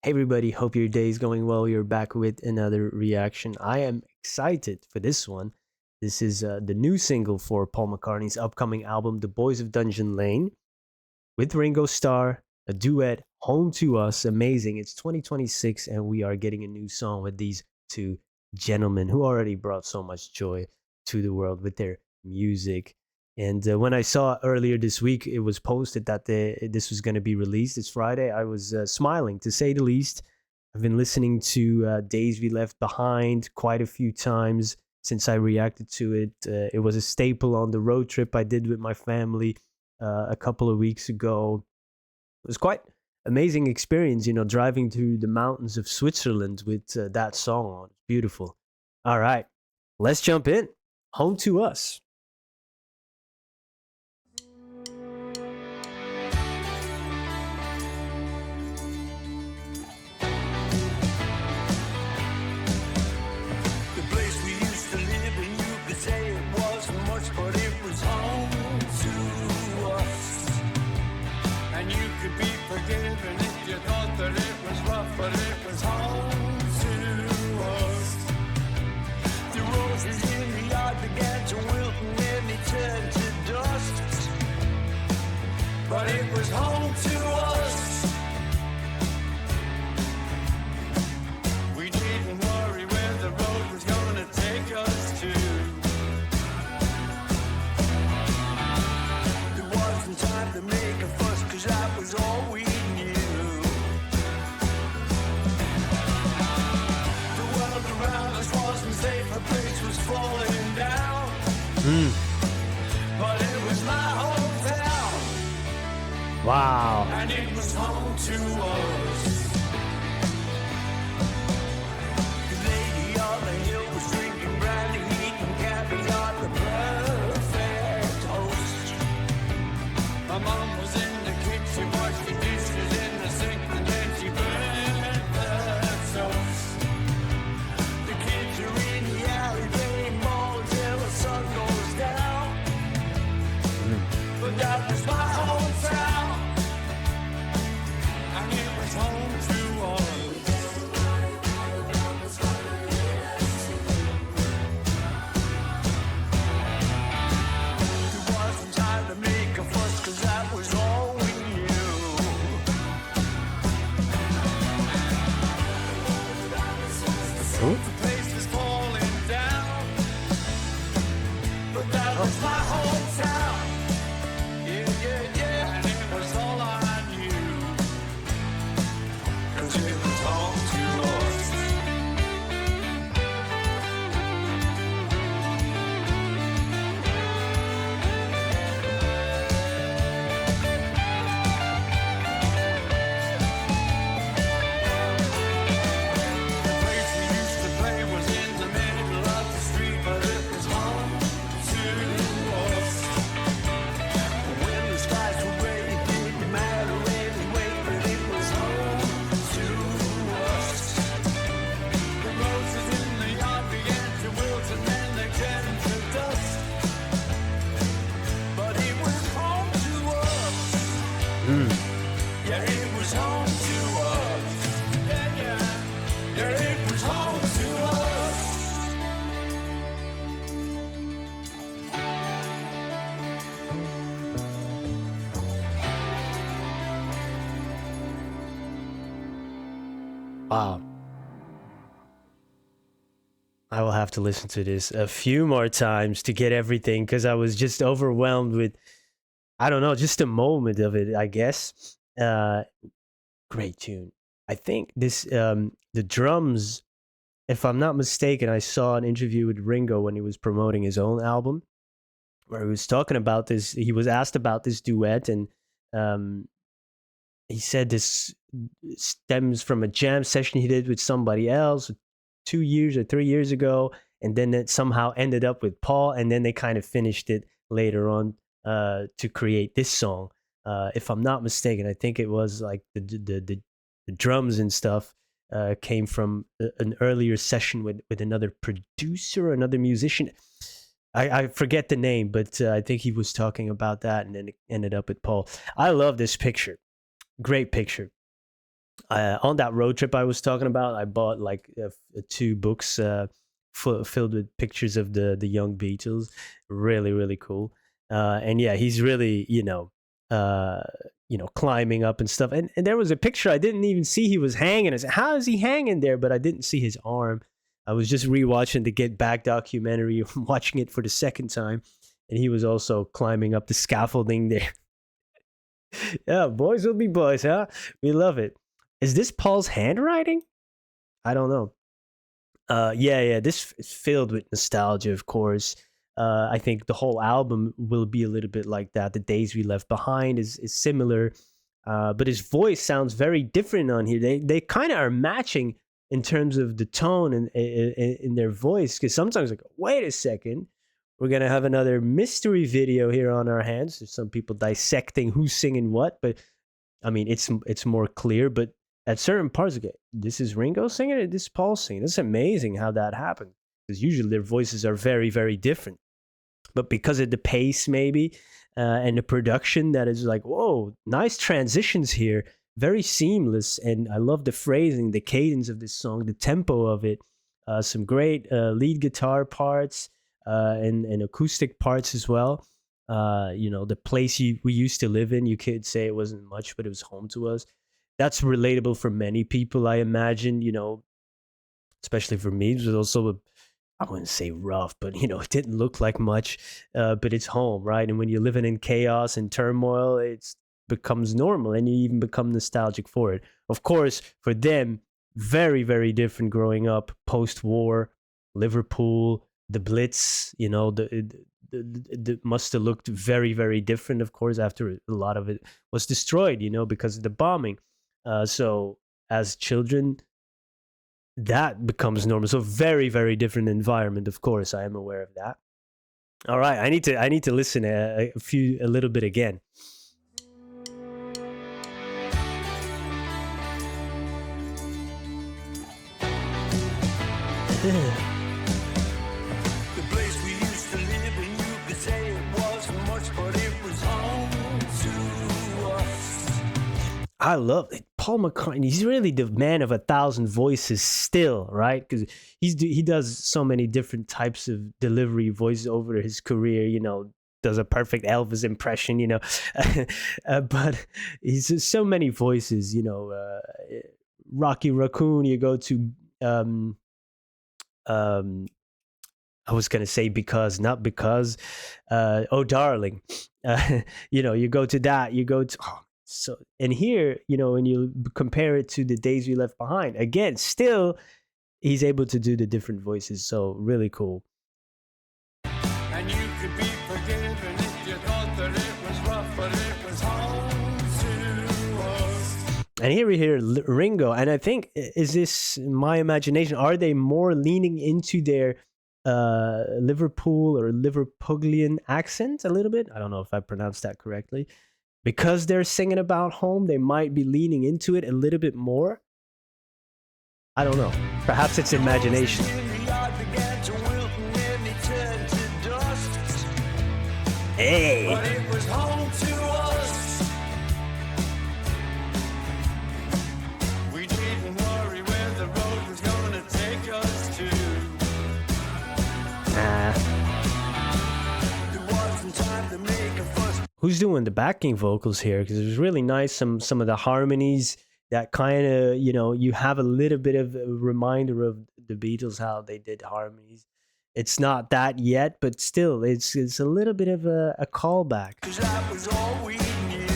Hey everybody, hope your day is going well. You're back with another reaction. I am excited for this one. This is the new single for Paul McCartney's upcoming album, The Boys of Dungeon Lane, with Ringo Starr, a duet, Home to Us. Amazing. It's 2026, and we are getting a new song with these two gentlemen who already brought so much joy to the world with their music. And when I saw earlier this week, it was posted that this was going to be released this Friday. I was smiling, to say the least. I've been listening to Days We Left Behind quite a few times since I reacted to it. It was a staple on the road trip I did with my family a couple of weeks ago. It was quite amazing experience, driving through the mountains of Switzerland with that song on. It's beautiful. All right, let's jump in. Home to Us. The place we used to live in, you could say it wasn't much, but it was home to us. And you could be forgiven if you thought that it was rough, but it was home to us. The roses in the yard began to wilt and then they turned to dust. But it was home to us. We didn't worry where the road was gonna take us to. There wasn't time to make a fuss, 'cause that was all we knew. The world around us wasn't safe, a place was falling down. But it was my hometown, Wow. and it was home to us. The lady on the hill was drinking brandy, eating caviar, the perfect host. My mom was in the kitchen washing dishes in the sink, and then she burned the toast. The kids are in the alley playing ball till the sun goes down. But that was my hometown, and it was home to us. There wasn't time to make a fuss, 'cause that was all we knew. The place was falling down, but that was my hometown. Yeah, yeah, yeah, and it was all I knew, 'cause it was home to us. The place we used to play was in the middle of the street, but it was home to us. When the skies were gray, it didn't matter anyway, but it was home to us. The roses in the yard began to wilt and then they turned to dust. But it was home to us. Yeah, it was home to us. Yeah, yeah. Yeah, it was home to us. Wow. I will have to listen to this a few more times to get everything because I was just overwhelmed with, I don't know, just a moment of it, I guess. Great tune. I think the drums, if I'm not mistaken, I saw an interview with Ringo when he was promoting his own album where he was talking about this. He was asked about this duet, and um, he said this stems from a jam session he did with somebody else 2 years or 3 years ago, and then it somehow ended up with Paul, and then they kind of finished it later on to create this song. If I'm not mistaken, I think it was like the drums and stuff came from an earlier session with another producer, another musician. I forget the name, but I think he was talking about that, and then it ended up with Paul. I love this picture. Great picture. On that road trip I was talking about, I bought like two books filled with pictures of the young Beatles. Really, really cool. And yeah, he's really, uh, climbing up and stuff. And there was a picture I didn't even see he was hanging. I said, how is he hanging there? But I didn't see his arm. I was just rewatching the Get Back documentary, watching it for the second time, and he was also climbing up the scaffolding there. Yeah, boys will be boys, huh? We love it. Is this Paul's handwriting? I don't know. Yeah. This is filled with nostalgia, of course. I think the whole album will be a little bit like that. The Days We Left Behind is similar, but his voice sounds very different on here. They kind of are matching in terms of the tone and in their voice. Because sometimes like, wait a second, we're gonna have another mystery video here on our hands. There's some people dissecting who's singing what, but I mean, it's more clear. But at certain parts, okay, this is Ringo singing it, this is Paul singing. It's amazing how that happened because usually their voices are very, very different. But because of the pace, maybe, and the production, that is like, whoa, nice transitions here, very seamless. And I love the phrasing, the cadence of this song, the tempo of it. Some great lead guitar parts and acoustic parts as well. The place we used to live in, you could say it wasn't much, but it was home to us. That's relatable for many people, I imagine, especially for me. It was also I wouldn't say rough, but it didn't look like much. But it's home, right? And when you're living in chaos and turmoil, it becomes normal, and you even become nostalgic for it. Of course, for them, very, very different growing up post-war, Liverpool, the Blitz. The must have looked very, very different. Of course, after a lot of it was destroyed, because of the bombing. So as children, that becomes normal. So very, very different environment. Of course, I am aware of that. All right, I need to listen a little bit again. The place we used to live in, you could say it wasn't much, but it was home to us. I love it. Paul McCartney. He's really the man of 1,000 voices still, right? Because he does so many different types of delivery voices over his career. Does a perfect Elvis impression. But he's just so many voices. Rocky Raccoon. You go to I was gonna say because, not because. Oh, darling. You go to that. You go to. Oh, so, and here, when you compare it to the Days We Left Behind, again, still, he's able to do the different voices. So really cool. And you could be forgiven if you thought that it was rough, but it was home to us. And here we hear Ringo, and I think, is this my imagination? Are they more leaning into their Liverpool or Liverpudlian accent a little bit? I don't know if I pronounced that correctly. Because they're singing about home, they might be leaning into it a little bit more. I don't know. Perhaps it's imagination. Hey! But it was home to us. We didn't worry where the road was gonna take us to. There wasn't time to make a fuss. Who's doing the backing vocals here? Because it was really nice. Some of the harmonies that kind of, you have a little bit of a reminder of the Beatles, how they did harmonies. It's not that yet, but still, it's a little bit of a callback. 'Cause that was all we knew.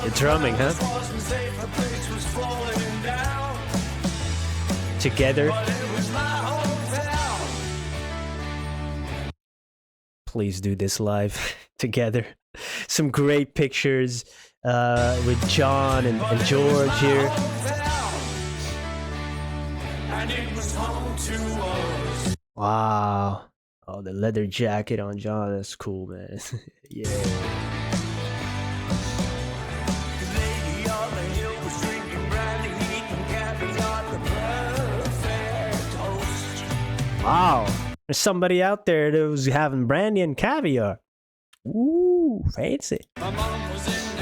The drumming, huh? Wasn't safe, the place was falling down. Together. But it was my hometown. Please do this live together. Some great pictures with John and George here. And it was home to us. Wow. Oh, the leather jacket on John. That's cool, man. Yeah. The lady on the hill was drinking brandy, eating caviar, the perfect host. Wow. There's somebody out there that was having brandy and caviar. Ooh, fancy. My mom was in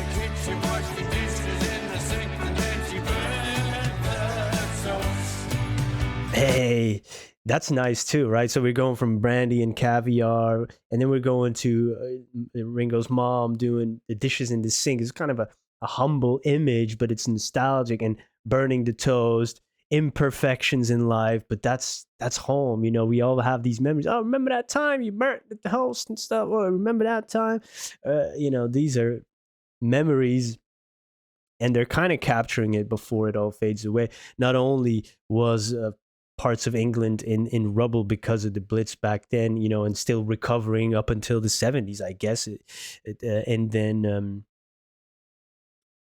That's nice too, right? So we're going from brandy and caviar, and then we're going to Ringo's mom doing the dishes in the sink. It's kind of a humble image, but it's nostalgic and burning the toast, imperfections in life, but that's home. You know, we all have these memories. Oh, remember that time you burnt the toast and stuff? Oh, remember that time? You know, these are memories, and they're kind of capturing it before it all fades away. Not only was parts of England in rubble because of the Blitz back then, you know, and still recovering up until the 70s, I guess. And then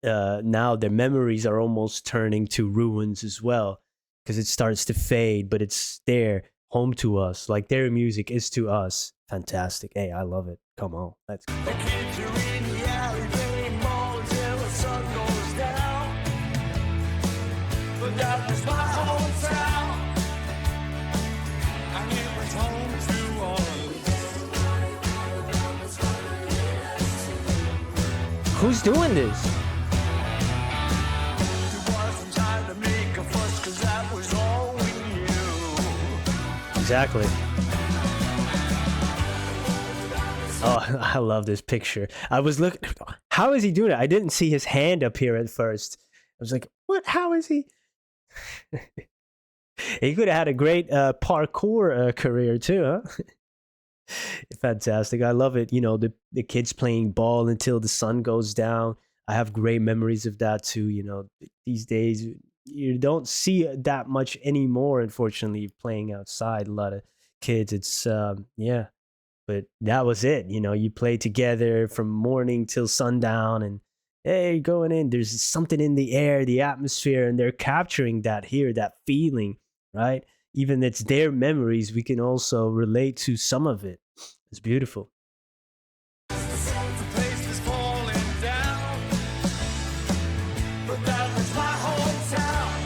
now their memories are almost turning to ruins as well because it starts to fade, but it's there, home to us. Like their music is to us. Fantastic. Hey, I love it. Come on. Let's go. The kids are in the alley playing ball till the sun goes down. But that was my hometown, and it was home to us. Who's doing this? There wasn't time to make a fuss, 'cause that was all we knew. Exactly. Oh, I love this picture. I was looking. How is he doing it? I didn't see his hand up here at first. I was like, what? How is he? He could have had a great parkour career too, huh? Fantastic. I love it. You know, the kids playing ball until the sun goes down. I have great memories of that too. You know, these days you don't see that much anymore, unfortunately, playing outside. A lot of kids. It's yeah, but that was it. You know, you play together from morning till sundown, and hey, going in. There's something in the air, the atmosphere, and they're capturing that here, that feeling, right? Even it's their memories, we can also relate to some of it. It's beautiful. The place was falling down, but that was my hometown.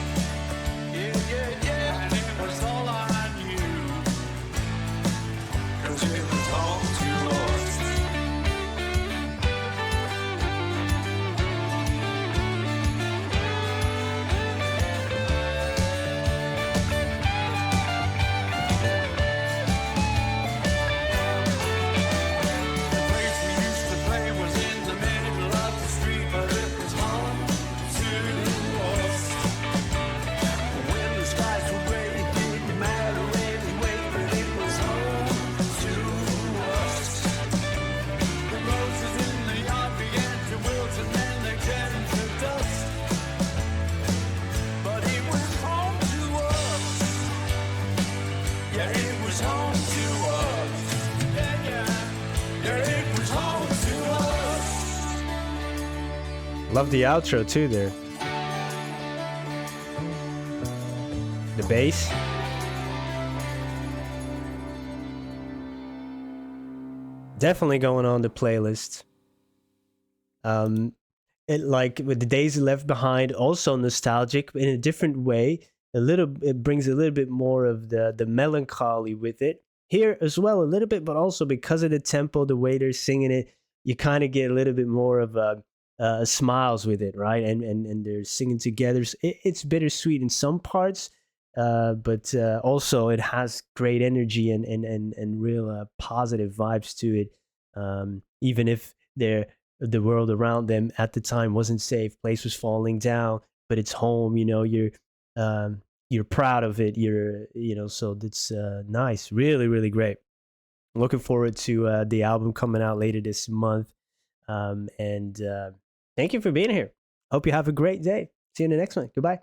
Yeah, yeah, yeah, and it was all I knew, 'cause it was home to us. The place we used to play was in the middle of the street, but it was home to us. When the skies were gray, it didn't matter anyway, but it was home to us. The roses in the yard began to wilt and then they turned to dust, but it was home to us. Yeah, it was home to us. Yeah, yeah. Yeah, it was home to us. Love the outro too there. The bass. Definitely going on the playlist. It like with the days left behind, also nostalgic in a different way. It brings a little bit more of the melancholy with it here as well, a little bit, but also because of the tempo, the way they're singing it, you kind of get a little bit more of smiles with it, right? And they're singing together. So it's bittersweet in some parts, but also it has great energy and real positive vibes to it. Even if the world around them at the time wasn't safe, place was falling down, but it's home. You know, you're proud of it. You know, so that's nice. Really, really great. I'm looking forward to the album coming out later this month. And thank you for being here. Hope you have a great day. See you in the next one. Goodbye.